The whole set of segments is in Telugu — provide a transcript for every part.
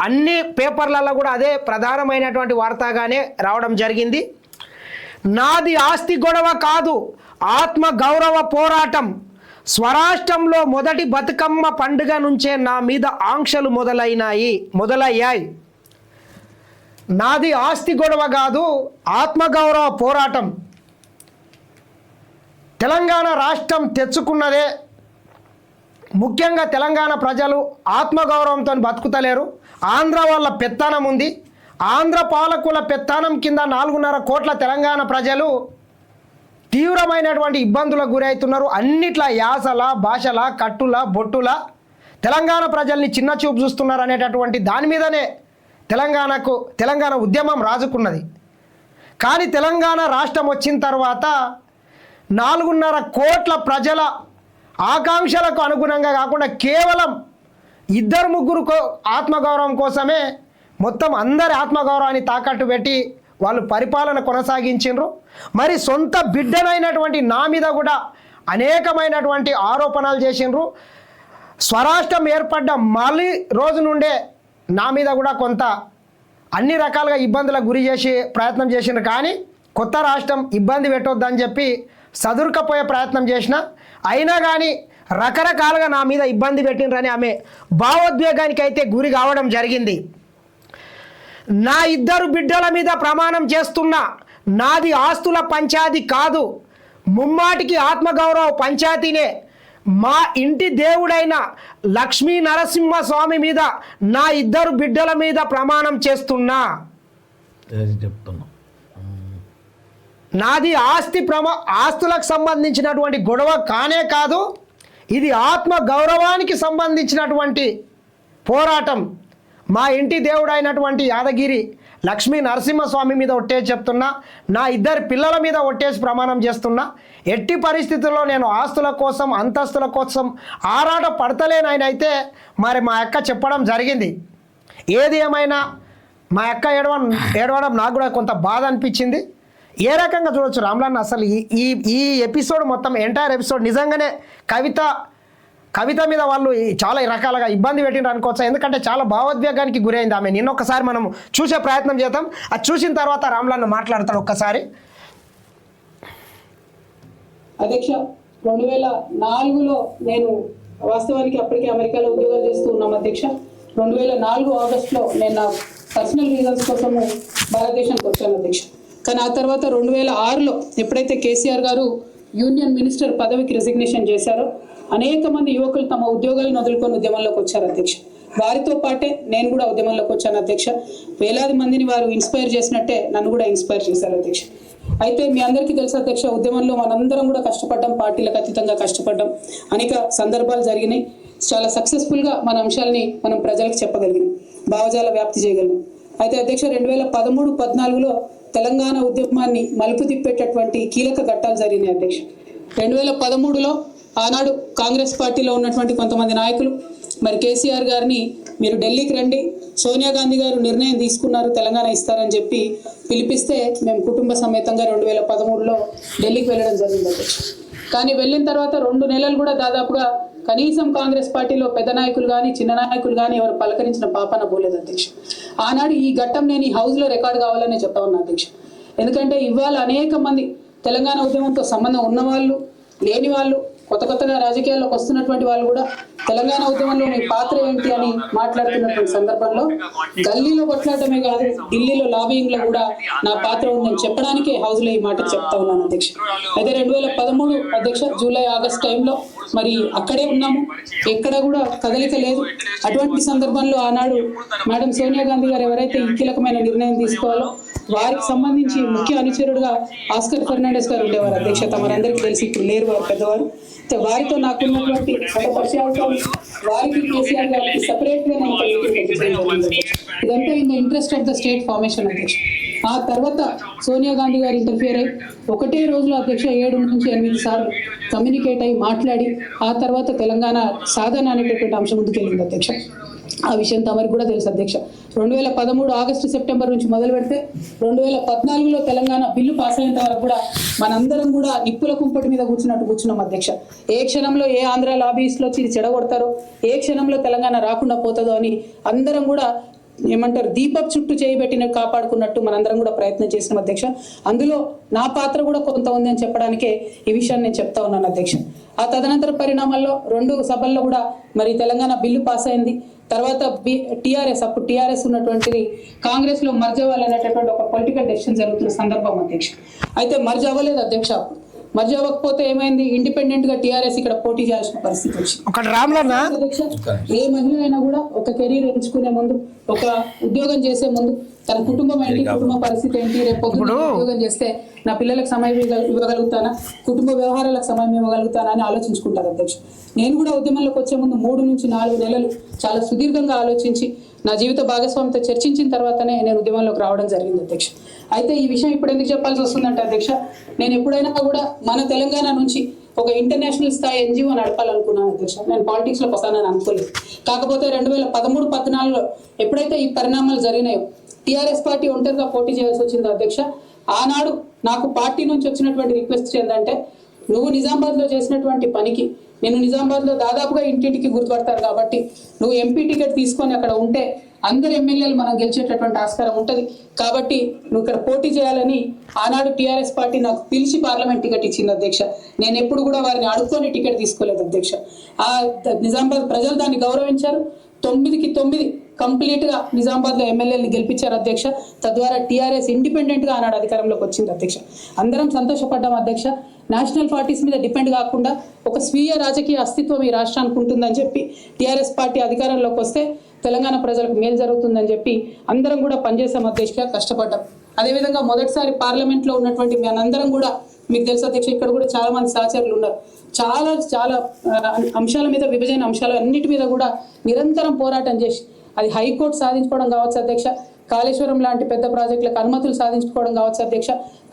అన్ని పేపర్లలో కూడా అదే ప్రధానమైనటువంటి వార్తగానే రావడం జరిగింది. నాది ఆస్తి గొడవ కాదు, ఆత్మ గౌరవ పోరాటం. స్వరాష్ట్రంలో మొదటి బతుకమ్మ పండుగ నుంచే నా మీద ఆంక్షలు మొదలయ్యాయి. నాది ఆస్తి గొడవ కాదు, ఆత్మగౌరవ పోరాటం. తెలంగాణ రాష్ట్రం తెచ్చుకున్నదే, ముఖ్యంగా తెలంగాణ ప్రజలు ఆత్మగౌరవంతో బతుకుతలేరు. ఆంధ్ర వాళ్ళ పెత్తనం ఉంది. ఆంధ్ర పాలకుల పెత్తనం కింద 4.5 కోట్ల తెలంగాణ ప్రజలు తీవ్రమైనటువంటి ఇబ్బందులకు గురవుతున్నారు. అన్నిట్లా యాసల, భాషల, కట్టుల, బొట్టుల తెలంగాణ ప్రజల్ని చిన్న చూపు చూస్తున్నారు అనేటటువంటి దాని మీదనే తెలంగాణ ఉద్యమం రాజుకున్నది. కానీ తెలంగాణ రాష్ట్రం వచ్చిన తర్వాత 4.5 కోట్ల ప్రజల ఆకాంక్షలకు అనుగుణంగా కాకుండా కేవలం 2-3 ఆత్మగౌరవం కోసమే మొత్తం అందరి ఆత్మగౌరవాన్ని తాకట్టు పెట్టి వాళ్ళు పరిపాలన కొనసాగించారు. మరి సొంత బిడ్డనైనటువంటి నా మీద కూడా అనేకమైనటువంటి ఆరోపణలు చేసిండ్రు. స్వరాష్ట్రం ఏర్పడ్డ మళ్ళీ రోజు నుండే నా మీద కూడా కొంత అన్ని రకాలుగా ఇబ్బందులకు గురి చేసి ప్రయత్నం చేసిండ్రు. కానీ కొత్త రాష్ట్రం ఇబ్బంది పెట్టొద్దని చెప్పి సదురుకపోయే ప్రయత్నం చేసిన, అయినా కానీ రకరకాలుగా నా మీద ఇబ్బంది పెట్టిండ్రని ఆమె భావోద్వేగానికి అయితే గురి కావడం జరిగింది. నా 2 బిడ్డల మీద ప్రమాణం చేస్తున్నా, నాది ఆస్తుల పంచాయతీ కాదు, ముమ్మాటికి ఆత్మగౌరవ పంచాయతీనే. మా ఇంటి దేవుడైన లక్ష్మీ నరసింహస్వామి మీద నా 2 బిడ్డల మీద ప్రమాణం చేస్తున్నా. నాది ఆస్తులకు సంబంధించినటువంటి గొడవ కానే కాదు, ఇది ఆత్మ గౌరవానికి సంబంధించినటువంటి పోరాటం. మా ఇంటి దేవుడైనటువంటి యాదగిరి లక్ష్మీ నరసింహస్వామి మీద ఒట్టేసి చెప్తున్నా, నా 2 పిల్లల మీద ఒట్టేసి ప్రమాణం చేస్తున్నా. ఎట్టి పరిస్థితుల్లో నేను ఆస్తుల కోసం, అంతస్తుల కోసం ఆరాట పడతలేనైతే మరి మా అక్క చెప్పడం జరిగింది. ఏది ఏమైనా మా అక్క ఏడవడం నాకు కూడా కొంత బాధ అనిపించింది. ఏ రకంగా చూడొచ్చు రామ్లన్న, అసలు ఈ ఎపిసోడ్ మొత్తం ఎంటైర్ ఎపిసోడ్ నిజంగానే కవిత మీద వాళ్ళు చాలా రకాలుగా ఇబ్బంది పెట్టిండ్రు అనుకోవచ్చు. ఎందుకంటే చాలా భావోద్వేగానికి గురైంది ఆమె. నిన్నొక్కసారి మనం చూసే ప్రయత్నం చేద్దాం. అది చూసిన తర్వాత రామ్లన్న మాట్లాడతాడు ఒక్కసారి. అధ్యక్ష, 2004లో నేను వాస్తవానికి అప్పటికే అమెరికాలో ఉద్యోగాలు చేస్తూ ఉన్నాం అధ్యక్ష. 2004 ఆగస్టులో నేను నా పర్సనల్ రీజన్స్ కోసము భారతదేశానికి వచ్చాను అధ్యక్ష. కానీ ఆ తర్వాత 2006లో ఎప్పుడైతే కేసీఆర్ గారు యూనియన్ మినిస్టర్ పదవికి రిజిగ్నేషన్ చేశారో అనేక మంది యువకులు తమ ఉద్యోగాలను వదులుకొని ఉద్యమంలోకి వచ్చారు అధ్యక్ష. వారితో పాటే నేను కూడా ఉద్యమంలోకి వచ్చాను అధ్యక్ష. వేలాది మందిని వారు ఇన్స్పైర్ చేసినట్టే నన్ను కూడా ఇన్స్పైర్ చేశారు అధ్యక్ష. అయితే మీ అందరికీ తెలుసు అధ్యక్ష, ఉద్యమంలో మనందరం కూడా కష్టపడ్డాం, పార్టీలకు అతీతంగా కష్టపడ్డాం. అనేక సందర్భాలు జరిగినాయి. చాలా సక్సెస్ఫుల్గా మన అంశాలని మనం ప్రజలకు చెప్పగలిగినాం, భావజాల వ్యాప్తి చేయగలిగాం. అయితే అధ్యక్ష 2013-14లో తెలంగాణ ఉద్యమాన్ని మలుపు తిప్పేటటువంటి కీలక ఘట్టాలు జరిగినాయి అధ్యక్ష. 2013లో ఆనాడు కాంగ్రెస్ పార్టీలో ఉన్నటువంటి కొంతమంది నాయకులు మరి కేసీఆర్ గారిని మీరు ఢిల్లీకి రండి, సోనియా గాంధీ గారు నిర్ణయం తీసుకున్నారు తెలంగాణ ఇస్తారని చెప్పి పిలిపిస్తే మేము కుటుంబ సమేతంగా 2013లో ఢిల్లీకి వెళ్ళడం జరిగింది అధ్యక్ష. కానీ వెళ్ళిన తర్వాత 2 నెలలు కూడా దాదాపుగా కనీసం కాంగ్రెస్ పార్టీలో పెద్ద నాయకులు కానీ చిన్న నాయకులు కానీ ఎవరు పలకరించిన పాపన పోలేదు అధ్యక్ష. ఆనాడు ఈ ఘట్టం నేను ఈ హౌస్లో రికార్డ్ కావాలని చెప్తా ఉన్నా అధ్యక్ష. ఎందుకంటే ఇవాళ అనేక మంది తెలంగాణ ఉద్యమంతో సంబంధం ఉన్నవాళ్ళు, లేని వాళ్ళు, కొత్తగా రాజకీయాల్లోకి వస్తున్నటువంటి వాళ్ళు కూడా తెలంగాణ ఉద్యమంలో మీ పాత్ర ఏంటి అని మాట్లాడుతున్నటువంటి సందర్భంలో గల్లీలో కొట్లాడటమే కాదు, ఢిల్లీలో లాబింగ్ లో కూడా నా పాత్ర ఉందని చెప్పడానికే హౌస్ లో ఈ మాట చెప్తా ఉన్నాను అధ్యక్ష. అయితే 2013 అధ్యక్ష జూలై ఆగస్ట్ టైంలో మరి అక్కడే ఉన్నాము, ఎక్కడ కూడా కదలిక లేదు. అటువంటి సందర్భంలో ఆనాడు మేడం సోనియా గాంధీ గారు ఎవరైతే ఈ కీలకమైన నిర్ణయం తీసుకోవాలో వారికి సంబంధించి ముఖ్య అనుచరుడుగా ఆస్కర్ ఫెర్నాండెస్ గారు ఉండేవారు అధ్యక్ష. తమరందరికీ తెలిసి ఇప్పుడు లేరు వారు పెద్దవారు. వారితో నాకున్నటువంటి పరిచయాలతో వారికి కేసీఆర్ గారికి సపరేట్ గా ఇదంతా in the interest of the state formation అధ్యక్ష. ఆ తర్వాత సోనియా గాంధీ గారు ఇంటర్ఫియర్ అయ్యి ఒకటే రోజులో అధ్యక్ష 7 నుంచి 8 సార్లు కమ్యూనికేట్ అయ్యి మాట్లాడి ఆ తర్వాత తెలంగాణ సాధన అనేటటువంటి అంశం ముందుకెళ్ళింది అధ్యక్ష. ఆ విషయం తమరికి కూడా తెలుసు అధ్యక్ష. 2013 ఆగస్టు సెప్టెంబర్ నుంచి మొదలు పెడితే 2014లో తెలంగాణ బిల్లు పాస్ అయ్యేంత వరకు కూడా మనందరం కూడా నిప్పుల కుంపటి మీద కూర్చున్నాం అధ్యక్ష. ఏ క్షణంలో ఏ ఆంధ్ర లాబీస్లో వచ్చి చెడగొడతారో, ఏ క్షణంలో తెలంగాణ రాకుండా పోతుందో అని అందరం కూడా ఏమంటారు దీపక్ చుట్టూ చేయబెట్టినట్టు కాపాడుకున్నట్టు మనందరం కూడా ప్రయత్నం చేసినాం అధ్యక్ష. అందులో నా పాత్ర కూడా కొంత ఉంది అని చెప్పడానికే ఈ విషయాన్ని నేను చెప్తా ఉన్నాను అధ్యక్ష. ఆ తదనంతర పరిణామాల్లో 2 సభల్లో కూడా మరి తెలంగాణ బిల్లు పాస్ అయింది. తర్వాత అప్పుడు టీఆర్ఎస్ ఉన్నటువంటిది కాంగ్రెస్ లో మర్జ్ అవ్వాలనేటటువంటి ఒక పొలిటికల్ డెసిషన్ జరుగుతున్న సందర్భం అధ్యక్ష. అయితే మర్జ్ అవ్వలేదు అధ్యక్ష. మర్జ్ అవ్వకపోతే ఏమైంది, ఇండిపెండెంట్ గా టీఆర్ఎస్ ఇక్కడ పోటీ చేయాల్సిన పరిస్థితి వచ్చింది అధ్యక్ష. ఏ మహిళ అయినా కూడా ఒక కెరీర్ ఎంచుకునే ముందు, ఒక ఉద్యోగం చేసే ముందు తన కుటుంబం ఏంటి, కుటుంబ పరిస్థితి ఏంటి, రేపు ఉద్యోగం చేస్తే నా పిల్లలకు సమయం ఇవ్వగలుగుతానా, కుటుంబ వ్యవహారాలకు సమయం ఇవ్వగలుగుతానా అని ఆలోచించుకుంటారు అధ్యక్ష. నేను కూడా ఉద్యమంలోకి వచ్చే ముందు 3 నుంచి 4 నెలలు చాలా సుదీర్ఘంగా ఆలోచించి నా జీవిత భాగస్వామితో చర్చించిన తర్వాతనే నేను ఉద్యమంలోకి రావడం జరిగింది అధ్యక్ష. అయితే ఈ విషయం ఇప్పుడు ఎందుకు చెప్పాల్సి వస్తుందంటే అధ్యక్ష, నేను ఎప్పుడైనా కూడా మన తెలంగాణ నుంచి ఒక ఇంటర్నేషనల్ స్థాయి ఎన్జిఓ నడపాలనుకున్నాను అధ్యక్ష. నేను పాలిటిక్స్ లోకి వస్తానని అనుకోలేదు. కాకపోతే 2013-14లో ఎప్పుడైతే ఈ పరిణామాలు జరిగినాయో, టీఆర్ఎస్ పార్టీ ఒంటరిగా పోటీ చేయాల్సి వచ్చిందో అధ్యక్ష, ఆనాడు నాకు పార్టీ నుంచి వచ్చినటువంటి రిక్వెస్ట్ ఏంటంటే, నువ్వు నిజామాబాద్ లో చేసినటువంటి పనికి నేను నిజామాబాద్ లో దాదాపుగా ఇంటింటికి గుర్తుపడతారు కాబట్టి నువ్వు ఎంపీ టికెట్ తీసుకొని అక్కడ ఉంటే అందరు ఎమ్మెల్యేలు మనం గెలిచేటటువంటి ఆస్కారం ఉంటుంది కాబట్టి నువ్వు ఇక్కడ పోటీ చేయాలని ఆనాడు టీఆర్ఎస్ పార్టీ నాకు పిలిచి పార్లమెంట్ టికెట్ ఇచ్చింది అధ్యక్ష. నేను ఎప్పుడు కూడా వారిని అడుక్కొని టికెట్ తీసుకోలేదు అధ్యక్ష. ఆ నిజామాబాద్ ప్రజలు దాన్ని గౌరవించారు. 9కి 9 కంప్లీట్ గా నిజామాబాద్ లో ఎమ్మెల్యేని గెలిపించారు అధ్యక్ష. తద్వారా టీఆర్ఎస్ ఇండిపెండెంట్ గా ఆనాడు అధికారంలోకి వచ్చింది అధ్యక్ష. అందరం సంతోషపడ్డాం అధ్యక్ష. నేషనల్ పార్టీస్ మీద డిపెండ్ కాకుండా ఒక స్వీయ రాజకీయ అస్తిత్వం ఈ రాష్ట్రానికి ఉంటుందని చెప్పి టీఆర్ఎస్ పార్టీ అధికారంలోకి వస్తే తెలంగాణ ప్రజలకు మేలు జరుగుతుందని చెప్పి అందరం కూడా పనిచేసాం అధ్యక్ష, కష్టపడ్డాం. అదేవిధంగా మొదటిసారి పార్లమెంట్ లో ఉన్నటువంటి మనందరం కూడా మీకు తెలుసు అధ్యక్ష, ఇక్కడ కూడా చాలా మంది సహచరులు ఉన్నారు. చాలా చాలా అంశాల మీద, విభజన అంశాలు అన్నిటి మీద కూడా నిరంతరం పోరాటం చేసి అది హైకోర్టు సాధించుకోవడం కావచ్చు అధ్యక్ష, కాళేశ్వరం లాంటి పెద్ద ప్రాజెక్టులకు అనుమతులు సాధించుకోవడం కావచ్చు అధ్యక్ష,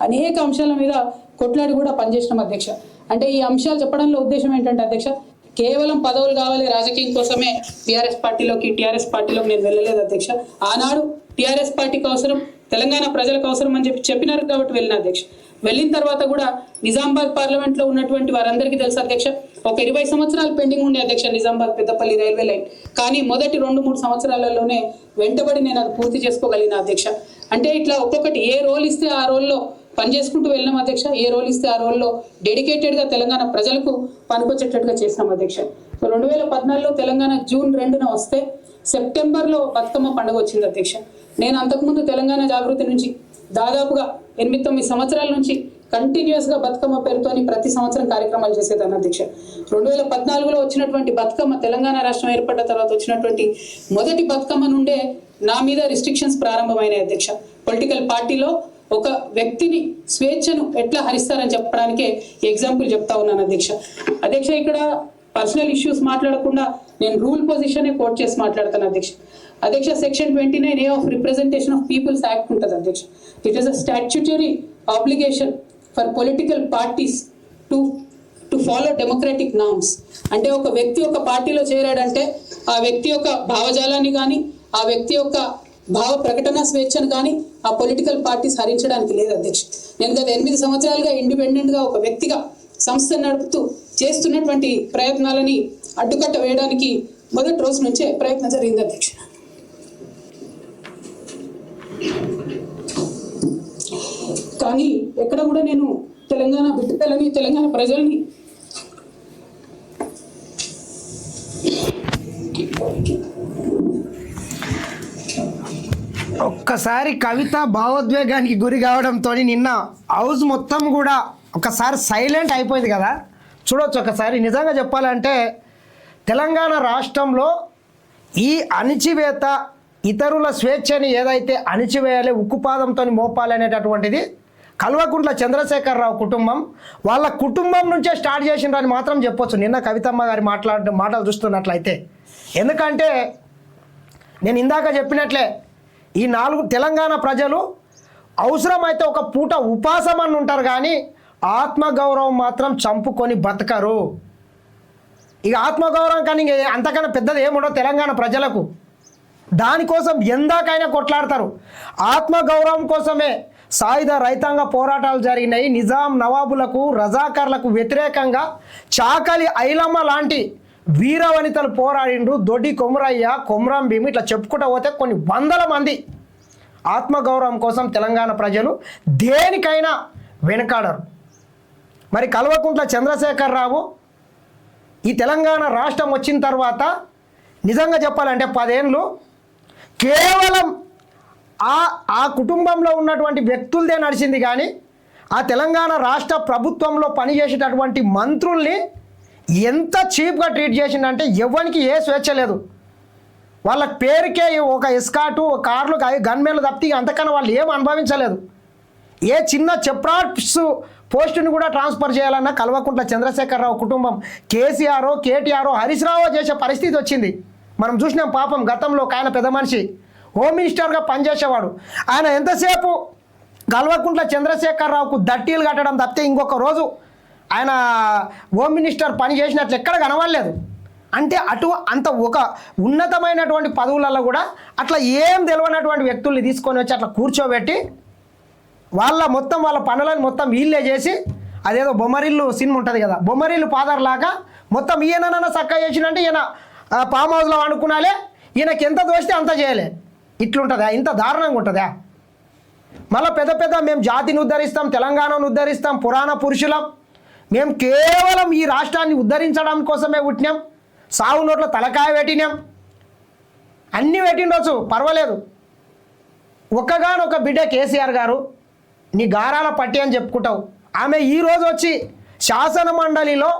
అనేక అంశాల మీద కొట్లాడి కూడా పనిచేసినాం అధ్యక్ష. అంటే ఈ అంశాలు చెప్పడంలో ఉద్దేశం ఏంటంటే అధ్యక్ష, కేవలం పదవులు కావాలి రాజకీయం కోసమే టీఆర్ఎస్ పార్టీలోకి నేను వెళ్ళలేదు అధ్యక్ష. ఆనాడు టీఆర్ఎస్ పార్టీకి అవసరం, తెలంగాణ ప్రజలకు అవసరం అని చెప్పినారు కాబట్టి వెళ్ళిన అధ్యక్ష. వెళ్ళిన తర్వాత కూడా నిజామాబాద్ పార్లమెంట్ లో ఉన్నటువంటి వారందరికీ తెలుసు అధ్యక్ష, ఒక 20 సంవత్సరాలు పెండింగ్ ఉండే అధ్యక్ష నిజామాబాద్ పెద్దపల్లి రైల్వే లైన్. కానీ మొదటి 2-3 సంవత్సరాలలోనే వెంటబడి నేను అది పూర్తి చేసుకోగలిగిన అధ్యక్ష. అంటే ఇట్లా ఒక్కొక్కటి ఏ రోల్ ఇస్తే ఆ రోల్లో పనిచేసుకుంటూ వెళ్ళినాం అధ్యక్ష. ఏ రోల్ ఇస్తే ఆ రోల్లో డెడికేటెడ్ గా తెలంగాణ ప్రజలకు పనికొచ్చేటట్టుగా చేసినాం అధ్యక్ష. 2014లో తెలంగాణ జూన్ 2న వస్తే సెప్టెంబర్లో బతుకమ్మ పండుగ వచ్చింది అధ్యక్ష. నేను అంతకుముందు తెలంగాణ జాగృతి నుంచి దాదాపుగా 8-9 సంవత్సరాల నుంచి కంటిన్యూస్ గా బతుకమ్మ పేరుతోని ప్రతి సంవత్సరం కార్యక్రమాలు చేసేదాన్ని అధ్యక్ష. 2014లో వచ్చినటువంటి బతుకమ్మ, తెలంగాణ రాష్ట్రం ఏర్పడ్డ తర్వాత వచ్చినటువంటి మొదటి బతుకమ్మ నుండే నా మీద రిస్ట్రిక్షన్స్ ప్రారంభమైనాయి అధ్యక్ష. పొలిటికల్ పార్టీలో ఒక వ్యక్తిని స్వేచ్ఛను ఎట్లా హరిస్తారని చెప్పడానికే ఎగ్జాంపుల్ చెప్తా ఉన్నాను అధ్యక్ష. ఇక్కడ పర్సనల్ ఇష్యూస్ మాట్లాడకుండా నేను రూల్ పొజిషన్ కోట్ చేసి మాట్లాడతాను అధ్యక్ష. Section 29A of representation of peoples act ఉంటుంది అధ్యక్ష. It is a statutory obligation for political parties to follow democratic norms. అంటే ఒక వ్యక్తి ఒక పార్టీలో చేరాడంటే ఆ వ్యక్తి యొక్క భావజాలాన్ని కానీ, ఆ వ్యక్తి యొక్క భావ ప్రకటన స్వేచ్ఛను కానీ ఆ పొలిటికల్ పార్టీస్ హరించడానికి లేదు అధ్యక్ష. నేను గత 8 సంవత్సరాలుగా ఇండిపెండెంట్ గా ఒక వ్యక్తిగా సంస్థ నడుపుతూ చేస్తున్నటువంటి ప్రయత్నాలని అడ్డుకట్ట వేయడానికి మొదటి రోజు నుంచే ప్రయత్నం జరిగింది అధ్యక్ష. కానీ ఎక్కడ కూడా నేను తెలంగాణ బిడ్డలని, తెలంగాణ ప్రజల్ని ఒక్కసారి కవిత భావోద్వేగానికి గురి కావడంతో నిన్న హౌస్ మొత్తం కూడా ఒకసారి సైలెంట్ అయిపోయింది కదా. చూడొచ్చు ఒకసారి. నిజంగా చెప్పాలంటే తెలంగాణ రాష్ట్రంలో ఈ అణిచివేత, ఇతరుల స్వేచ్ఛని ఏదైతే అణిచివేయాలి, ఉక్కుపాదంతో మోపాలి అనేటటువంటిది కల్వకుంట్ల చంద్రశేఖరరావు కుటుంబం, వాళ్ళ కుటుంబం నుంచే స్టార్ట్ చేసిండ్రని మాత్రం చెప్పొచ్చు నిన్న కవితమ్మ గారి మాటలు చూస్తున్నట్లయితే. ఎందుకంటే నేను ఇందాక చెప్పినట్లే ఈ 4 తెలంగాణ ప్రజలు అవసరమైతే ఒక పూట ఉపాసం అని ఉంటారు కానీ ఆత్మగౌరవం మాత్రం చంపుకొని బతకరు. ఇక ఆత్మగౌరవం కానీ అంతకన్నా పెద్దది ఏముండవు తెలంగాణ ప్రజలకు. దానికోసం ఎందాకైనా కొట్లాడతారు. ఆత్మగౌరవం కోసమే సాయుధ రైతాంగ పోరాటాలు జరిగినాయి. నిజాం నవాబులకు రజాకర్లకు వ్యతిరేకంగా చాకలి ఐలమ్మ లాంటి వీర వనితలు పోరాడిండు. దొడ్డి కొమురయ్య, కొమరం భీము ఇట్లా చెప్పుకుంటూ పోతే కొన్ని వందల మంది ఆత్మగౌరవం కోసం తెలంగాణ ప్రజలు దేనికైనా వెనకాడరు. మరి కల్వకుంట్ల చంద్రశేఖరరావు ఈ తెలంగాణ రాష్ట్రం వచ్చిన తర్వాత నిజంగా చెప్పాలంటే 10 ఏళ్ళు కేవలం ఆ కుటుంబంలో ఉన్నటువంటి వ్యక్తులదే నడిచింది. కానీ ఆ తెలంగాణ రాష్ట్ర ప్రభుత్వంలో పనిచేసేటటువంటి మంత్రుల్ని ఎంత చీప్గా ట్రీట్ చేసిందంటే ఎవరికి ఏ స్వేచ్ఛ లేదు. వాళ్ళ పేరుకే ఒక ఎస్కాటు, ఒక కార్లు, గన్మెన్లు తప్పితే అంతకన్నా వాళ్ళు ఏం అనుభవించలేదు. ఏ చిన్న చెప్రాట్స్ పోస్టుని కూడా ట్రాన్స్ఫర్ చేయాలన్నా కల్వకుంట్ల చంద్రశేఖరరావు కుటుంబం కేసీఆర్, కేటీఆర్, హరీష్ రావు చేసే పరిస్థితి వచ్చింది. మనం చూసినాం. పాపం గతంలో ఆయన పెద్ద మనిషి హోమ్ మినిస్టర్గా పనిచేసేవాడు. ఆయన ఎంతసేపు కల్వకుంట్ల చంద్రశేఖరరావుకు దట్టీలు కట్టడం తప్పితే ఇంకొక రోజు ఆయన హోమ్ మినిస్టర్ పని చేసినట్లు ఎక్కడ కనవలేదు. అంటే అంత ఒక ఉన్నతమైనటువంటి పదవులలో కూడా అట్లా ఏం తెలియనటువంటి వ్యక్తుల్ని తీసుకొని వచ్చి అట్లా కూర్చోబెట్టి వాళ్ళ పనులను మొత్తం వీళ్ళే చేసి, అదేదో బొమ్మరిల్లు సినిమా ఉంటుంది కదా, బొమ్మరిల్లు పాదర్లాగా మొత్తం ఈయనన్నా చక్కగా చేసినంటే ఈయన ఫామ్ హౌస్లో అనుకున్నాలే, ఈయనకి ఎంత దోస్తే అంత చేయలే. ఇట్లుంటుందా? ఇంత దారుణంగా ఉంటుందా? మళ్ళీ పెద్ద మేము జాతిని ఉద్ధరిస్తాం, తెలంగాణను ఉద్ధరిస్తాం, పురాణ పురుషులం, మేము కేవలం ఈ రాష్ట్రాన్ని ఉద్ధరించడం కోసమే పుట్టినాం, సాగు నోట్లో తలకాయ పెట్టినాం, అన్నీ పెట్టిండొచ్చు, పర్వాలేదు. ఒక్కగానొక బిడ్డ కేసీఆర్ గారు నీ గారాల పట్టి అని చెప్పుకుంటావు. ఆమె ఈరోజు వచ్చి శాసన మండలిలో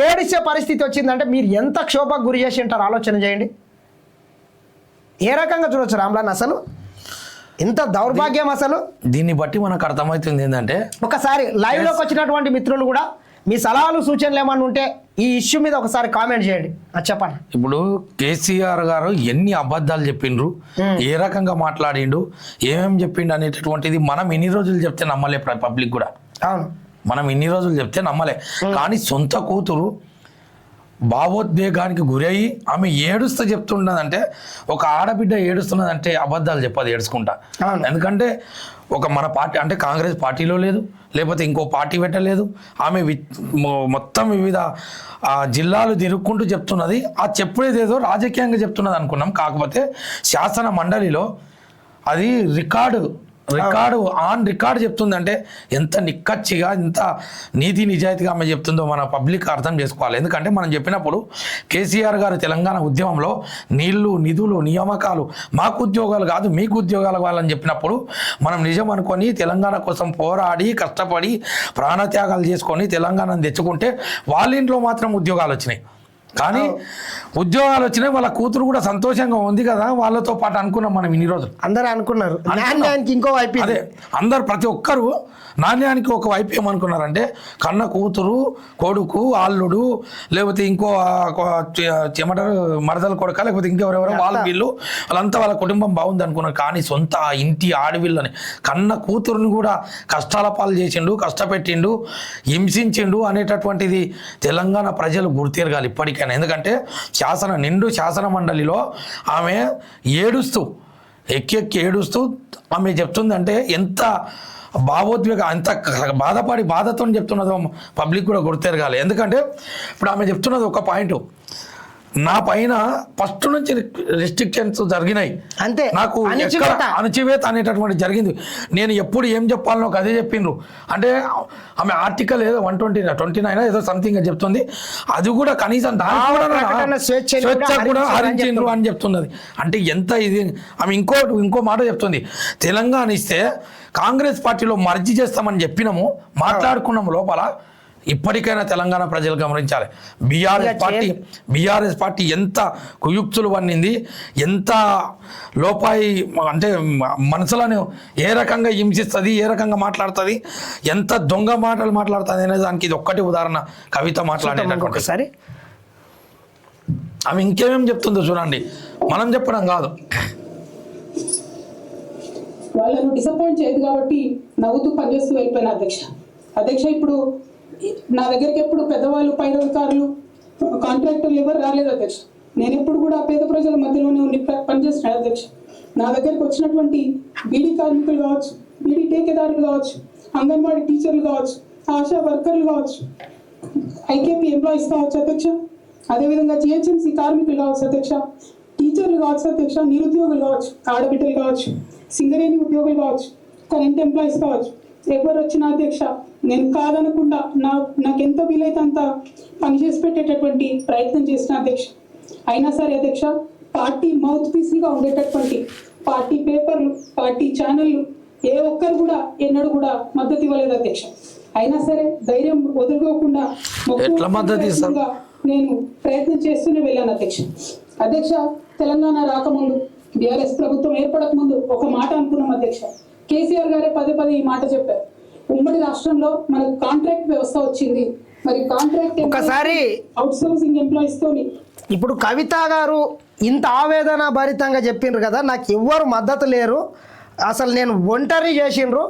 ఏడిసే పరిస్థితి వచ్చిందంటే మీరు ఎంత క్షోభకు గురి చేసి ఉంటారు ఆలోచన చేయండి. ఏ రకంగా చూడొచ్చు రామ్లాన్? అసలు ఎంత దౌర్భాగ్యం అసలు. దీన్ని బట్టి మనకు అర్థమవుతుంది ఏంటంటే, ఒకసారి లైవ్లోకి వచ్చినటువంటి మిత్రులు కూడా మీ సలహాలు సూచనలు ఏమన్నా ఉంటే ఈ ఇష్యూ మీద ఒకసారి కామెంట్ చేయండి. చెప్పండి. ఇప్పుడు కేసీఆర్ గారు ఎన్ని అబద్ధాలు చెప్పిండ్రు, ఏ రకంగా మాట్లాడిండు, ఏమేమి చెప్పిండు అనేటటువంటిది మనం ఇన్ని రోజులు చెప్తే నమ్మలే పబ్లిక్ కూడా. అవును, మనం ఇన్ని రోజులు చెప్తే నమ్మలే. కానీ సొంత కూతురు భావోద్వేగానికి గురయ్యి ఆమె ఏడుస్తూ చెప్తున్నదంటే, ఒక ఆడబిడ్డ ఏడుస్తున్నదంటే అబద్ధాలు చెప్పదు ఏడుచుకుంటా. ఎందుకంటే ఒక మన పార్టీ అంటే కాంగ్రెస్ పార్టీలో లేదు, లేకపోతే ఇంకో పార్టీ పెట్టలేదు. ఆమె మొత్తం వివిధ జిల్లాలు తిరుక్కుంటూ చెప్తున్నది. ఆ చెప్పేదేదో రాజకీయంగా చెప్తున్నది అనుకున్నాం. కాకపోతే శాసన మండలిలో అది రికార్డు ఆన్ రికార్డు చెప్తుందంటే ఎంత నిక్కచ్చిగా, ఎంత నీతి నిజాయితీగా ఆమె చెప్తుందో మన పబ్లిక్ అర్థం చేసుకోవాలి. ఎందుకంటే మనం చెప్పినప్పుడు కేసీఆర్ గారు తెలంగాణ ఉద్యమంలో నీళ్లు, నిధులు, నియామకాలు మాకు ఉద్యోగాలు కాదు మీకు ఉద్యోగాలు కావాలని చెప్పినప్పుడు మనం నిజం అనుకొని తెలంగాణ కోసం పోరాడి కష్టపడి ప్రాణత్యాగాలు చేసుకొని తెలంగాణను తెచ్చుకుంటే వాళ్ళ ఇంట్లో మాత్రం ఉద్యోగాలు వచ్చినాయి. కానీ ఉద్యోగాలు వచ్చినాయి, వాళ్ళ కూతురు కూడా సంతోషంగా ఉంది కదా, వాళ్ళతో పాటు అనుకున్నాం మనం ఇన్ని రోజులు. అందరూ అనుకున్నారు నాణ్యానికి ఇంకో వైపు. అదే అందరు ప్రతి ఒక్కరు నాణ్యానికి ఒక వైపు ఏమనుకున్నారంటే, కన్న కూతురు, కొడుకు, అల్లుడు, లేకపోతే ఇంకో చెమటరు మరదల కొడుక, లేకపోతే ఇంకెవరెవరో వీళ్ళు వాళ్ళంతా వాళ్ళ కుటుంబం బాగుంది అనుకున్నారు. కానీ సొంత ఇంటి ఆడవిళ్ళని కన్న కూతురుని కూడా కష్టాల పాలు చేసిండు, కష్టపెట్టిండు, హింసించిండు అనేటటువంటిది తెలంగాణ ప్రజలు గుర్తిరగాలి ఇప్పటికైనా. ఎందుకంటే శాసన మండలిలో ఆమె ఏడుస్తూ ఎక్కి ఏడుస్తూ ఆమె చెప్తుందంటే ఎంత భావోద్వేగం, ఎంత బాధతో చెప్తున్నదో పబ్లిక్ కూడా గుర్తెరగాలి. ఎందుకంటే ఇప్పుడు ఆమె చెప్తున్నది ఒక పాయింట్, నా పైన ఫస్ట్ నుంచి రెస్ట్రిక్షన్స్ జరిగినాయి, అంతే, నాకు అణచివేత అనేటటువంటి జరిగింది. నేను ఎప్పుడు ఏం చెప్పాలనో అదే చెప్పిండ్రు. అంటే ఆమె ఆర్టికల్ ఏదో 129 ఏదో సంథింగ్ చెప్తుంది, అది కూడా కనీసం స్వేచ్ఛ కూడా హరించిండ్రు అని చెప్తున్నది. అంటే ఎంత ఇది. ఆమె ఇంకో మాట చెప్తుంది, తెలంగాణ ఇస్తే కాంగ్రెస్ పార్టీలో మర్జీ చేస్తామని చెప్పినాము, మాట్లాడుకున్నాము లోపల. ఇప్పటికైనా తెలంగాణ ప్రజలు గమనించాలి, బీఆర్ఎస్ పార్టీ ఎంత కుయుక్తులు పన్నింది, ఎంత లోపాయి అంటే మనసులను ఏ రకంగా హింసిస్తుంది, ఏ రకంగా మాట్లాడుతుంది, ఎంత దొంగ మాటలు మాట్లాడుతుంది అనే దానికి ఇది ఒక్కటి ఉదాహరణ. కవిత మాట్లాడేటటువంటి సరే ఆమె ఇంకేమేమి చెప్తుందో చూడండి, మనం చెప్పడం కాదు. వాళ్ళను డిసప్పాయింట్ చేయదు కాబట్టి నవ్వుతూ పనిచేస్తూ వెళ్ళిపోయిన అధ్యక్ష ఇప్పుడు నా దగ్గరికి ఎప్పుడు పెద్దవాళ్ళు, పైరవికారులు, కాంట్రాక్టర్లు ఎవరు రాలేదు అధ్యక్ష. నేను ఎప్పుడు కూడా పేద ప్రజల మధ్యలోనే ఉండి పనిచేస్తున్నాను అధ్యక్ష. నా దగ్గరికి వచ్చినటువంటి బీడీ కార్మికులు కావచ్చు, బీడీ టేకేదారులు కావచ్చు, అంగన్వాడీ టీచర్లు కావచ్చు, ఆశా వర్కర్లు కావచ్చు, ఐకేపీ ఎంప్లాయీస్ కావచ్చు అధ్యక్ష, అదేవిధంగా జిహెచ్ఎంసీ కార్మికులు కావచ్చు అధ్యక్ష, టీచర్లు కావచ్చు అధ్యక్ష, నిరుద్యోగులు కావచ్చు, ఆడబిడ్డలు కావచ్చు, సింగరేణి ఉద్యోగులు కావచ్చు, కరెంట్ ఎంప్లాయీస్ కావచ్చు, ఎవరు వచ్చిన అధ్యక్ష నేను కాదనకుండా నాకు ఎంత వీలైతే అంత పనిచేసి పెట్టేటటువంటి ప్రయత్నం చేసిన అధ్యక్ష. అయినా సరే అధ్యక్ష, పార్టీ మౌత్ పీస్గా ఉండేటటువంటి పార్టీ పేపర్లు, పార్టీ ఛానళ్ళు ఏ ఒక్కరు కూడా ఎన్నడూ కూడా మద్దతు ఇవ్వలేదు అధ్యక్ష. అయినా సరే ధైర్యం వదులుకోకుండా ఎట్లా మద్దతు ఇస్తారు? నేను ప్రయత్నం చేస్తూనే వెళ్ళాను అధ్యక్ష. అధ్యక్ష, తెలంగాణ రాకముందు, బీఆర్ఎస్ ప్రభుత్వం ఏర్పడక ముందు ఒక మాట అనుకున్నాం అధ్యక్ష. కేసీఆర్ గారే పదే పదే ఈ మాట చెప్పారు. ఉమ్మడి రాష్ట్రంలో మనకు కాంట్రాక్ట్ వ్యవస్థ వచ్చింది, మరి కాంట్రాక్ట్ ఒకసారి అవుట్ సోర్సింగ్ ఎంప్లాయీస్ తోని. ఇప్పుడు కవిత గారు ఇంత ఆవేదన భరితంగా చెప్పిండ్రు కదా, నాకు ఎవ్వరు మద్దతు లేరు, అసలు నేను ఒంటరి చేసిండ్రు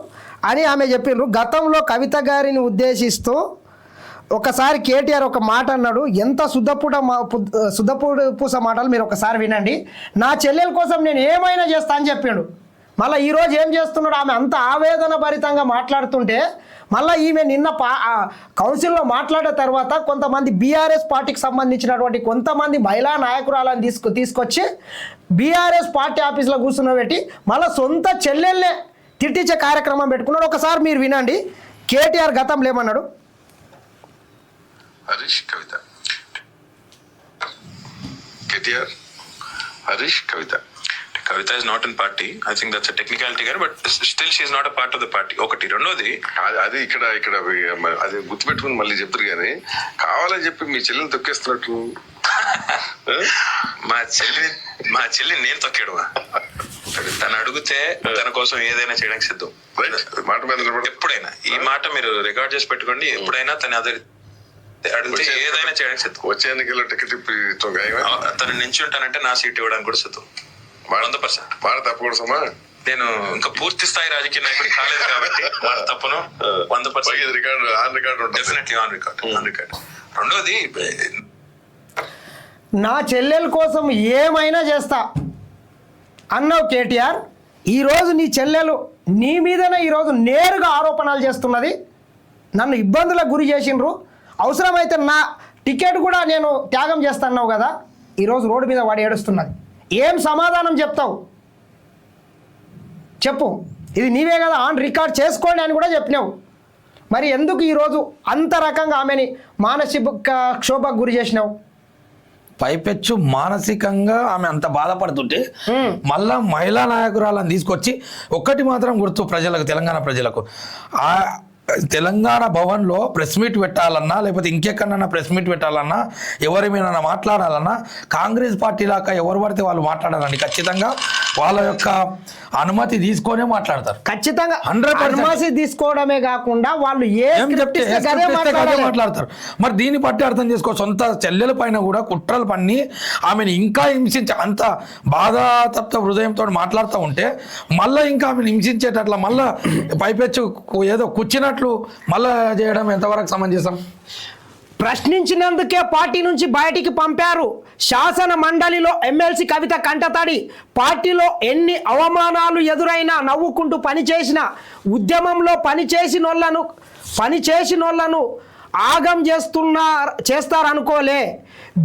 అని ఆమె చెప్పిండ్రు. గతంలో కవిత గారిని ఉద్దేశిస్తూ ఒకసారి కేటీఆర్ ఒక మాట అన్నాడు, ఎంత శుద్ధపూడ పూస మాటలు మీరు ఒకసారి వినండి. నా చెల్లెల కోసం నేను ఏమైనా చేస్తా అని చెప్పాడు. మళ్ళీ ఈరోజు ఏం చేస్తున్నాడు? ఆమె అంత ఆవేదన భరితంగా మాట్లాడుతుంటే మళ్ళీ ఈమె నిన్న కౌన్సిల్లో మాట్లాడిన తర్వాత కొంతమంది బీఆర్ఎస్ పార్టీకి సంబంధించినటువంటి కొంతమంది మహిళా నాయకురాలను తీసుకొచ్చి బీఆర్ఎస్ పార్టీ ఆఫీస్లో కూర్చున్నబెట్టి మళ్ళీ సొంత చెల్లెల్నే తిట్టించే కార్యక్రమం పెట్టుకున్నాడు. ఒకసారి మీరు వినండి కేటీఆర్ గతంలో ఏమన్నాడు. హరీష్ కవిత, కేటీఆర్ హరీష్ కవిత. Kavita is not in party. I think that's a technicality here, but still she is not a part of the party. ఒకటి. రెండోది అది ఇక్కడ అది గుర్తుపెట్టుకుని మళ్ళీ చెప్తారు కానీ కావాలని చెప్పి మీ చెల్లెని తొక్కేస్తున్నట్టు. మా చెల్లి నేను తొక్కేయడమా? తను అడిగితే తన కోసం ఏదైనా చేయడానికి సిద్ధం. మాట మీద ఎప్పుడైనా ఈ మాట మీరు రికార్డ్ చేసి పెట్టుకోండి. ఎప్పుడైనా తను అడిగితే ఏదైనా చేయడానికి సిద్ధం. వచ్చే ఎన్నికల్లో టికెట్ తను నించుంటానంటే నా సీట్ ఇవ్వడానికి కూడా సిద్ధం. 100%. మాట తప్పకూడదమ్మా. నేను ఇంకా పూర్తి స్థాయి రాజకీయ నాయకుడు కాలేదు కాబట్టి మాట తప్పను. 100% రికార్డు డెఫినెట్లీ ఆన్ రికార్డ్. రెండోది, నా చెల్లెల కోసం ఏమైనా చేస్తా అన్నావు కేటీఆర్. ఈరోజు నీ చెల్లెలు నీ మీదనే ఈరోజు నేరుగా ఆరోపణలు చేస్తున్నది. నన్ను ఇబ్బందులకు గురి చేసిండ్రు, అవసరమైతే నా టికెట్ కూడా నేను త్యాగం చేస్తున్నావు కదా. ఈరోజు రోడ్డు మీద వాడు ఏడుస్తున్నది. ఏం సమాధానం చెప్తావు చెప్పు? ఇది నీవే కదా ఆన్ రికార్డ్ చేసుకోండి అని కూడా చెప్పినావు. మరి ఎందుకు ఈరోజు అంత రకంగా ఆమెని మానసిక క్షోభకు గురి చేసినావు? పైపెచ్చు మానసికంగా ఆమె అంత బాధపడుతుంటే మళ్ళా మహిళా నాయకురాలను తీసుకొచ్చి ఒక్కటి మాత్రం గుర్తు ప్రజలకు, తెలంగాణ ప్రజలకు, ఆ తెలంగాణ భవన్లో ప్రెస్ మీట్ పెట్టాలన్నా లేకపోతే ఇంకెక్కడన్నా ప్రెస్ మీట్ పెట్టాలన్నా ఎవరి మీద మాట్లాడాలన్నా కాంగ్రెస్ పార్టీ లాగా ఎవరు పడితే వాళ్ళు మాట్లాడాలండి. ఖచ్చితంగా వాళ్ళ యొక్క అనుమతి తీసుకొనే మాట్లాడతారు. ఖచ్చితంగా అనుమతి తీసుకోవడమే కాకుండా వాళ్ళు మాట్లాడతారు. మరి దీన్ని బట్టి అర్థం చేసుకో, సొంత చెల్లెల పైన కూడా కుట్రలు పన్ని ఆమెను ఇంకా హింసించి అంత బాధాతప్త హృదయంతో మాట్లాడుతూ ఉంటే మళ్ళీ ఇంకా ఆమెను హింసించేటట్ల మళ్ళీ పైపెచ్చు ఏదో కూర్చున్నట్లు మళ్ళా చేయడం ఎంతవరకు సమంజసం? ప్రశ్నించినందుకే పార్టీ నుంచి బయటికి పంపారు. శాసన మండలిలో ఎమ్మెల్సీ కవిత కంటతడి. పార్టీలో ఎన్ని అవమానాలు ఎదురైనా నవ్వుకుంటూ పనిచేసిన, ఉద్యమంలో పనిచేసినోళ్లను ఆగం చేస్తారనుకోలే.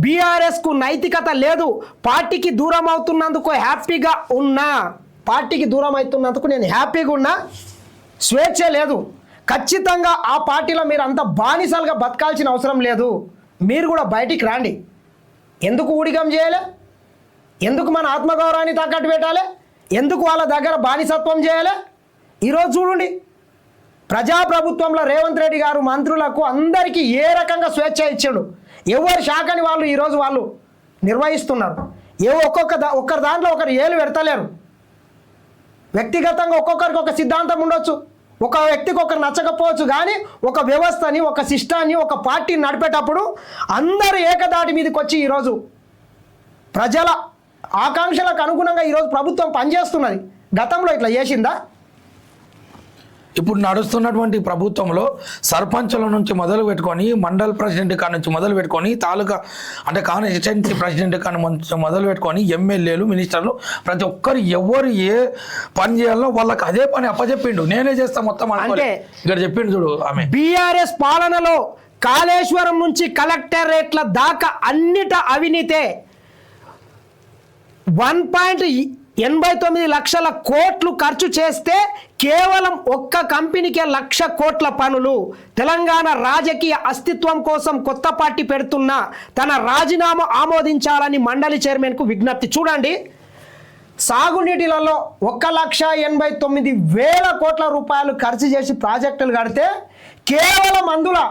బీఆర్ఎస్కు నైతికత లేదు, పార్టీకి దూరం అవుతున్నందుకు హ్యాపీగా ఉన్నా, పార్టీకి దూరం అవుతున్నందుకు నేను హ్యాపీగా ఉన్నా, స్వేచ్ఛ లేదు. ఖచ్చితంగా ఆ పార్టీలో మీరు అంత బానిసలుగా బతకాల్సిన అవసరం లేదు. మీరు కూడా బయటికి రాండి. ఎందుకు ఊడిగం చేయాలి? ఎందుకు మన ఆత్మగౌరవాన్ని తాకట్టు పెట్టాలి? ఎందుకు వాళ్ళ దగ్గర బానిసత్వం చేయాలి? ఈరోజు చూడండి, ప్రజాప్రభుత్వంలో రేవంత్ రెడ్డి గారు మంత్రులకు అందరికీ ఏ రకంగా స్వేచ్ఛ ఇచ్చాడు. ఎవరి శాఖని వాళ్ళు ఈరోజు వాళ్ళు నిర్వహిస్తున్నారు. ఒక్కరి దాంట్లో ఒకరు ఏలు పెడతలేరు. వ్యక్తిగతంగా ఒక్కొక్కరికి ఒక సిద్ధాంతం ఉండొచ్చు, ఒక వ్యక్తికి ఒకరు నచ్చకపోవచ్చు, కానీ ఒక వ్యవస్థని, ఒక సిస్టాన్ని, ఒక పార్టీని నడిపేటప్పుడు అందరూ ఏకదాటి మీదకి వచ్చి ఈరోజు ప్రజల ఆకాంక్షలకు అనుగుణంగా ఈరోజు ప్రభుత్వం పనిచేస్తున్నది. గతంలో ఇట్లా చేసిందా? ఇప్పుడు నడుస్తున్నటువంటి ప్రభుత్వంలో సర్పంచుల నుంచి మొదలు పెట్టుకొని మండల్ ప్రెసిడెంట్ కాడ నుంచి మొదలు పెట్టుకొని తాలూకా అంటే కాన్స్టిట్యున్సీ ప్రెసిడెంట్ కాడ మొదలు పెట్టుకొని ఎమ్మెల్యేలు మినిస్టర్లు ప్రతి ఒక్కరు ఎవరు ఏ పని చేయాలో వాళ్ళకి అదే పని అప్పచెప్పిండు. నేనే చేస్తా మొత్తం అంటే ఇక్కడ చెప్పిండు చూడు ఆమె. బీఆర్ఎస్ పాలనలో కాళేశ్వరం నుంచి కలెక్టరేట్ల దాకా అన్నిట అవినీతే. 1.89 లక్షల కోట్లు ఖర్చు చేస్తే కేవలం ఒక్క కంపెనీకే 1,00,000 కోట్ల పనులు. తెలంగాణ రాజకీయ అస్తిత్వం కోసం కొత్త పార్టీ పెడుతున్న తన రాజీనామా ఆమోదించాలని మండలి చైర్మన్కు విజ్ఞప్తి. చూడండి, సాగునీటిలలో 1,89,000 కోట్ల రూపాయలు ఖర్చు చేసి ప్రాజెక్టులు కడితే కేవలం అందులో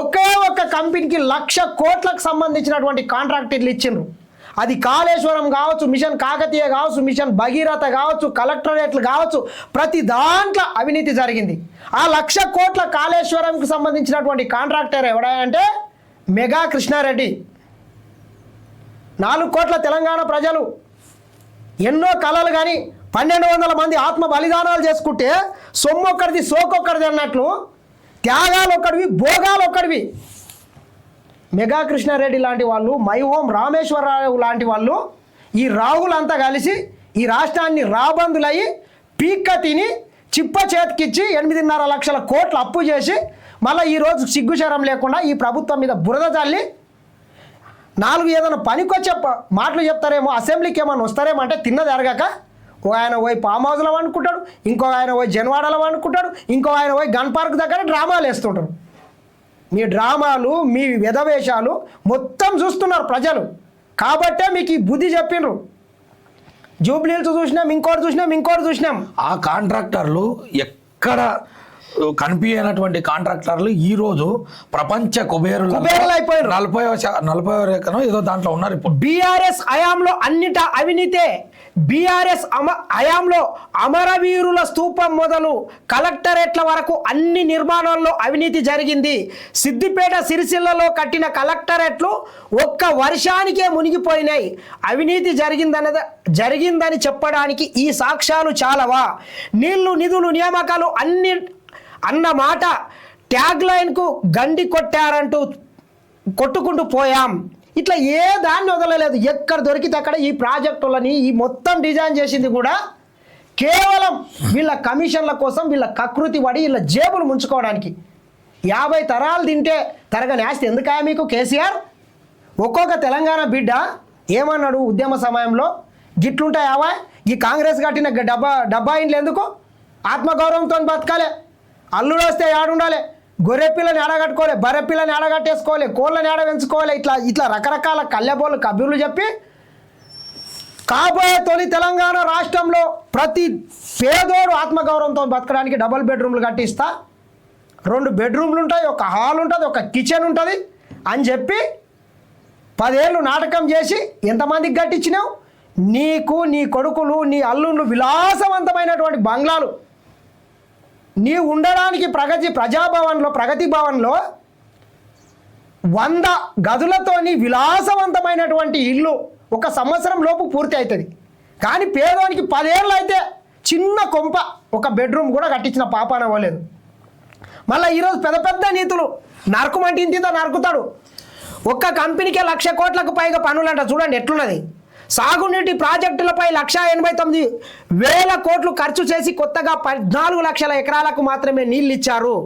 ఒకే ఒక్క కంపెనీకి 1,00,000 కోట్లకు సంబంధించినటువంటి కాంట్రాక్టర్లు ఇచ్చిండ్రు. అది కాళేశ్వరం కావచ్చు, మిషన్ కాకతీయ కావచ్చు, మిషన్ భగీరథ కావచ్చు, కలెక్టరేట్లు కావచ్చు, ప్రతి దాంట్లో అవినీతి జరిగింది. ఆ 1,00,000 కోట్ల కాళేశ్వరంకి సంబంధించినటువంటి కాంట్రాక్టర్ ఎవడంటే మెగా కృష్ణారెడ్డి. 4 కోట్ల తెలంగాణ ప్రజలు ఎన్నో కళలు కానీ 1,200 మంది ఆత్మ బలిదానాలు చేసుకుంటే సొమ్ము ఒక్కడిది సోకొక్కడిది అన్నట్లు త్యాగాలు ఒక్కడివి, భోగాలు ఒక్కడివి. మెగా కృష్ణారెడ్డి లాంటి వాళ్ళు, మైహోం రామేశ్వరరావు లాంటి వాళ్ళు, ఈ రాహులంతా కలిసి ఈ రాష్ట్రాన్ని రాబందులయ్యి పీక్క తిని చిప్ప చేతికిచ్చి 8.5 లక్షల కోట్లు అప్పు చేసి మళ్ళీ ఈరోజు సిగ్గుశరం లేకుండా ఈ ప్రభుత్వం మీద బురద చల్లి 4 ఏదైనా పనికొచ్చే మాటలు చెప్తారేమో, అసెంబ్లీకి ఏమైనా వస్తారేమో అంటే తిన్నది అరగక ఆయన పోయి ఫామ్ హౌస్లో వండుకుంటాడు, ఇంకో ఆయన పోయి జన్వాడలో వండుకుంటాడు, ఇంకో ఆయన పోయి గన్ పార్క్ దగ్గర డ్రామాలు వేస్తుంటారు. మీ డ్రామాలు, మీ వెధవేషాలు మొత్తం చూస్తున్నారు ప్రజలు. కాబట్టే మీకు ఈ బుద్ధి చెప్పిండ్రు. జూబ్లీహిల్స్ చూసినాం, ఇంకోటి చూసినాం. ఆ కాంట్రాక్టర్లు ఎక్కడ కనిపించినటువంటి కాంట్రాక్టర్లు ఈ రోజు ప్రపంచ కుబేరులు అయిపోయారు. 40 ఎకరం ఏదో దాంట్లో ఉన్నారు. ఇప్పుడు బీఆర్ఎస్ హయాంలో అన్నిట అవినీతే. బీఆర్ఎస్ హయాంలో అమరవీరుల స్తూపం మొదలు కలెక్టరేట్ల వరకు అన్ని నిర్మాణాల్లో అవినీతి జరిగింది. సిద్దిపేట, సిరిసిల్లలో కట్టిన కలెక్టరేట్లు ఒక్క వర్షానికే మునిగిపోయినాయి. అవినీతి జరిగిందని చెప్పడానికి ఈ సాక్ష్యాలు చాలవా? నీళ్లు, నిధులు, నియామకాలు అన్న మాట ట్యాగ్ లైన్కు గండి కొట్టారంటూ కొట్టుకుంటూ పోయాం. ఇట్లా ఏ దాన్ని వదలలేదు. ఎక్కడ దొరికితే అక్కడ ఈ ప్రాజెక్టులని ఈ మొత్తం డిజైన్ చేసింది కూడా కేవలం వీళ్ళ కమిషన్ల కోసం, వీళ్ళ కకృతి పడి వీళ్ళ జేబులు ముంచుకోవడానికి. 50 తరాలు తింటే తరగని ఆస్తి ఎందుకా మీకు కేసీఆర్? ఒక్కొక్క తెలంగాణ బిడ్డ ఏమన్నాడు ఉద్యమ సమయంలో? గిట్లుంటాయావా ఈ కాంగ్రెస్ కట్టిన డబ్బా ఇండ్లు ఎందుకు? ఆత్మగౌరవంతో బతకాలి. అల్లుడు వస్తే ఆడుండాలి, గొర్రె పిల్లని ఆడగట్టుకోవాలి, బర్రె పిల్లని ఆడగట్టేసుకోవాలి, కోళ్ళని ఆడ పెంచుకోవాలి. ఇట్లా రకరకాల కళ్ళబోళ్ళు కబుర్లు చెప్పి కాబోయే తొలి తెలంగాణ రాష్ట్రంలో ప్రతి పేదోడు ఆత్మగౌరవంతో బతకడానికి డబుల్ బెడ్రూమ్లు కట్టిస్తా, 2 బెడ్రూమ్లు ఉంటాయి, ఒక హాల్ ఉంటుంది, ఒక కిచెన్ ఉంటుంది అని చెప్పి 10 ఏళ్ళు నాటకం చేసి ఎంతమందికి కట్టించినావు? నీకు, నీ కొడుకులు, నీ అల్లుళ్ళు విలాసవంతమైనటువంటి బంగ్లాలు. నీ ఉండడానికి ప్రగతి భవన్లో 100 గదులతోని విలాసవంతమైనటువంటి ఇల్లు 1 సంవత్సరం లోపు పూర్తి అవుతుంది. కానీ పేదవానికి 10 ఏళ్ళు అయితే చిన్న కొంప, 1 బెడ్రూమ్ కూడా కట్టించిన పాపాన అవ్వలేదు. మళ్ళీ ఈరోజు పెద్ద నీతులు నరకుమంటే ఇంత నరుకుతాడు. ఒక్క కంపెనీకే 1,00,000 కోట్లకు పైగా పనులంట. చూడండి ఎట్లున్నది. సాగునీటి ప్రాజెక్టులపై 1,89,000 కోట్లు ఖర్చు చేసి కొత్తగా 14 లక్షల ఎకరాలకు మాత్రమే నీళ్ళు ఇచ్చారు.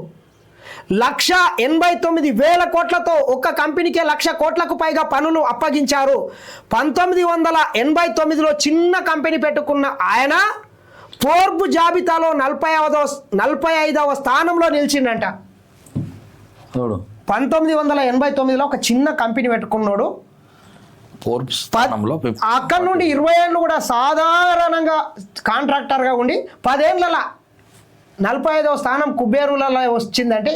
1,89,000 కోట్లతో ఒక్క కంపెనీకే 1,00,000 కోట్లకు పైగా పనులు అప్పగించారు. 1989లో చిన్న కంపెనీ పెట్టుకున్న ఆయన ఫోర్బ్ జాబితాలో 45వ స్థానంలో నిలిచిండంట. 1989లో ఒక చిన్న కంపెనీ పెట్టుకున్నాడు. అక్కడ నుండి 20 ఏళ్ళు కూడా సాధారణంగా కాంట్రాక్టర్గా ఉండి 10 ఏళ్ళ 45వ స్థానం కుబేరులలో వచ్చిందంటే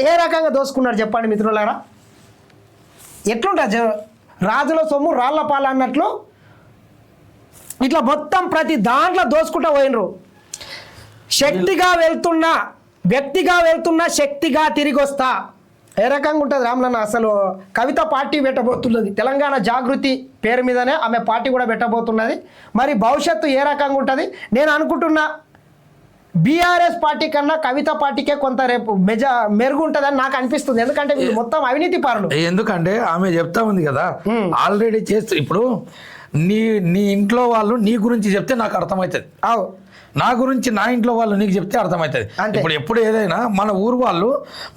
ఏ రకంగా దోసుకున్నారు చెప్పండి మిత్రులారా? ఎట్లుంటుంది? రాజుల సొమ్ము రాళ్ల పాలు అన్నట్లు ఇట్లా మొత్తం ప్రతి దాంట్లో దోసుకుంటూ పోయినరు. వ్యక్తిగా వెళ్తున్నా శక్తిగా తిరిగి వస్తా. ఏ రకంగా ఉంటుంది రామ్లన్న? అసలు కవిత పార్టీ పెట్టబోతున్నది, తెలంగాణ జాగృతి పేరు మీదనే ఆమె పార్టీ కూడా పెట్టబోతున్నది. మరి భవిష్యత్తు ఏ రకంగా ఉంటుంది? నేను అనుకుంటున్నా బీఆర్ఎస్ పార్టీ కన్నా కవిత పార్టీకే కొంత రేపు మెరుగు ఉంటుందని నాకు అనిపిస్తుంది. ఎందుకంటే వీళ్ళు మొత్తం అవినీతి పరులు. ఎందుకంటే ఆమె చెప్తా ఉంది కదా ఆల్రెడీ చేస్తూ ఇప్పుడు నీ ఇంట్లో వాళ్ళు నీ గురించి చెప్తే నాకు అర్థమవుతుంది, అవు నా గురించి నా ఇంట్లో వాళ్ళు నీకు చెప్తే అర్థమవుతుంది. అంతే. ఇప్పుడు ఎప్పుడు ఏదైనా మన ఊరు వాళ్ళు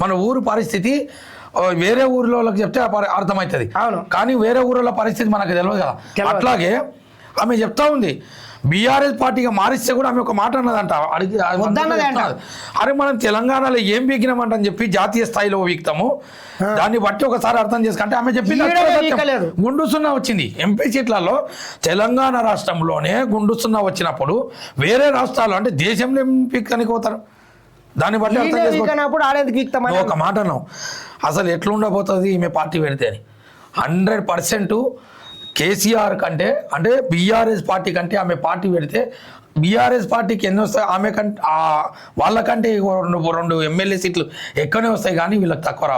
మన ఊరు పరిస్థితి వేరే ఊరిలో వాళ్ళకి చెప్తే అర్థమవుతుంది. అవును. కానీ వేరే ఊరిలో పరిస్థితి మనకు తెలియదు కదా. అట్లాగే ఆమె చెప్తా ఉంది బీఆర్ఎస్ పార్టీగా మారిస్తే కూడా ఆమె ఒక మాట అన్నదంట, వద్దన్నదే అంట. అరే మనం తెలంగాణలో ఏం వీకినామంటని చెప్పి జాతీయ స్థాయిలో వీక్తాము, దాన్ని బట్టి ఒకసారి అర్థం చేసుకుంటే ఆమె చెప్పింది వీకలేదు. గుండు సున్నా వచ్చింది ఎంపీ సీట్లలో. తెలంగాణ రాష్ట్రంలోనే గుండు సున్నా వచ్చినప్పుడు వేరే రాష్ట్రాలు అంటే దేశంలో ఏం పీక్కనికి పోతారు, దాన్ని బట్టి అర్థం వీకనప్పుడు ఆడేందుకు వీక్తామని చేసుకో. ఒక మాట అన్నావు అసలు ఎట్లుండబోతుంది ఈమె పార్టీ పెడితే అని. 100% కేసీఆర్ కంటే అంటే బీఆర్ఎస్ పార్టీ కంటే ఆమె పార్టీ పెడితే బీఆర్ఎస్ పార్టీకి ఎన్ని వస్తాయి, ఆమె కంటే వాళ్ళకంటే 2 ఎమ్మెల్యే సీట్లు ఎక్కువనే వస్తాయి కానీ వీళ్ళకి తక్కువ రావు.